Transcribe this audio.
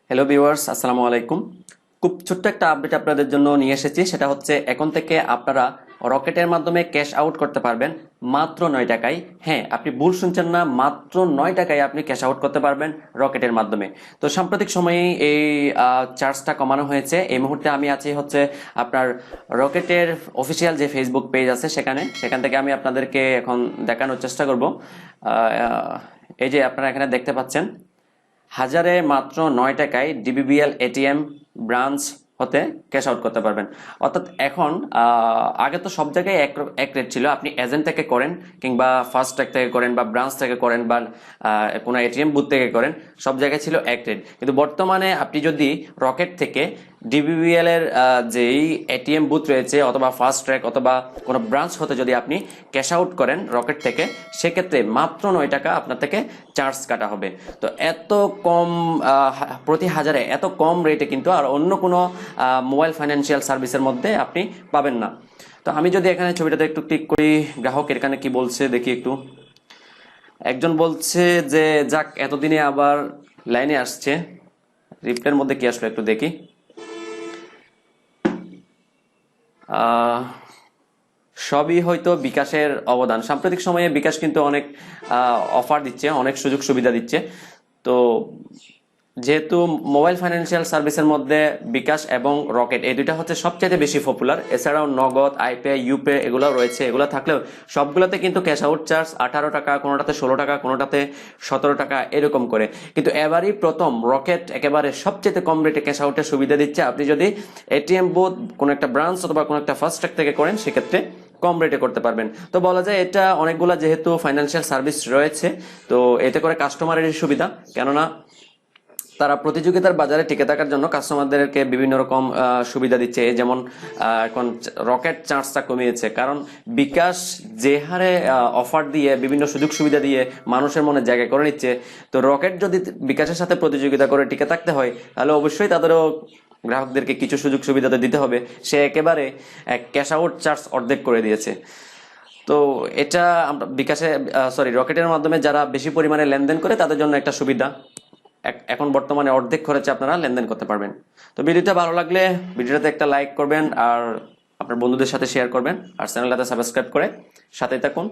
Hello viewers, আসসালামু আলাইকুম। খুব ছোট্ট একটা আপডেট আপনাদের জন্য নিয়ে এসেছি। সেটা হচ্ছে এখন থেকে আপনারা রকেটের মাধ্যমে ক্যাশ আউট করতে পারবেন মাত্র 9 টাকায়। হ্যাঁ, আপনি ভুল শুনছেন না, মাত্র 9 টাকায় আপনি ক্যাশ আউট করতে পারবেন রকেটের মাধ্যমে। তো সাম্প্রতিক সময়ে এই চার্জটা কমানো হয়েছে। এই মুহূর্তে আমি আছি হচ্ছে আপনার রকেটের অফিসিয়াল যে ফেসবুক পেজ আছে সেখান থেকে আমি আপনাদেরকে এখন দেখানোর চেষ্টা করব। এই যে আপনারা এখানে দেখতে পাচ্ছেন, হাজারে মাত্র 9 টাকায় ডিবিবিএল এটিএম ব্রাঞ্চ হতে ক্যাশ আউট করতে পারবেন। অর্থাৎ এখন আগে তো সব জায়গায় এক রেট ছিল। আপনি এজেন্ট থেকে করেন কিংবা ফার্স্ট ট্র্যাক থেকে করেন বা ব্রাঞ্চ থেকে করেন বা কোনো এটিএম বুথ থেকে করেন, সব জায়গায় ছিল এক রেট। কিন্তু বর্তমানে আপনি যদি রকেট থেকে ডিবিবিএল এর যেই এটিএম বুথ রয়েছে অথবা ফার্স্ট ট্র্যাক অথবা কোনো ব্রাঞ্চ হতে যদি আপনি ক্যাশ আউট করেন রকেট থেকে, সেক্ষেত্রে মাত্র 9 টাকা আপনার থেকে চার্জ কাটা হবে। তো এত কম, প্রতি হাজারে এত কম রেটে কিন্তু আর অন্য কোনো মোবাইল ফাইন্যান্সিয়াল সার্ভিসের মধ্যে আপনি পাবেন না। তো আমি যদি এখানে ছবিটাতে একটু ক্লিক করি, গ্রাহক এখানে কি বলছে দেখি একটু। একজন বলছে যে যাক, এতদিনে আবার লাইনে আসছে। রিপ্লের মধ্যে কি আসলো একটু দেখি। সবই হয়তো বিকাশের অবদান। সাম্প্রতিক সময়ে বিকাশ কিন্তু অনেক অফার দিচ্ছে, অনেক সুযোগ সুবিধা দিচ্ছে। তো যেহেতু মোবাইল ফাইন্যান্সিয়াল সার্ভিসের মধ্যে বিকাশ এবং রকেট এই দুইটা হচ্ছে সবচেয়ে বেশি পপুলার, এছাড়াও নগদ, আইপে, ইউপে এগুলো রয়েছে। এগুলো থাকলেও সবগুলোতে কিন্তু ক্যাশ আউট চার্জ 18 টাকা, কোনোটাতে 16 টাকা, কোনোটাতে 17 টাকা এরকম করে। কিন্তু এবারই প্রথম রকেট একেবারে সবচেয়ে কম রেটে ক্যাশ আউটের সুবিধা দিচ্ছে। আপনি যদি এটিএম বুথ কোনো একটা ব্রাঞ্চ অথবা কোনো একটা ফার্স্ট ট্র্যাক থেকে করেন, সেক্ষেত্রে কম রেটে করতে পারবেন। তো বলা যায় এটা অনেকগুলা যেহেতু ফাইন্যান্সিয়াল সার্ভিস রয়েছে, তো এতে করে কাস্টমারেরই সুবিধা। কেননা তারা প্রতিযোগিতার বাজারে টিকে থাকার জন্য কাস্টমারদেরকে বিভিন্ন রকম সুবিধা দিচ্ছে। যেমন এখন রকেট চার্জটা কমিয়েছে, কারণ বিকাশ যে হারে অফার দিয়ে বিভিন্ন সুযোগ সুবিধা দিয়ে মানুষের মনে জায়গা করে নিচ্ছে, তো রকেট যদি বিকাশের সাথে প্রতিযোগিতা করে টিকে থাকতে হয়, তাহলে অবশ্যই তাদেরও গ্রাহকদেরকে কিছু সুযোগ সুবিধা তো দিতে হবে। সে একেবারে ক্যাশ আউট চার্জ অর্ধেক করে দিয়েছে। তো এটা আমরা বিকাশে রকেটের মাধ্যমে যারা বেশি পরিমাণে লেনদেন করে তাদের জন্য একটা সুবিধা। এখন বর্তমানে অর্ধেক খরচে আপনারা লেনদেন করতে পারবেন। তো ভিডিওটা ভালো লাগলে ভিডিওটাতে একটা লাইক করবেন আর আপনার বন্ধুদের সাথে শেয়ার করবেন আর চ্যানেলটাতে সাবস্ক্রাইব করে সাথেই থাকুন।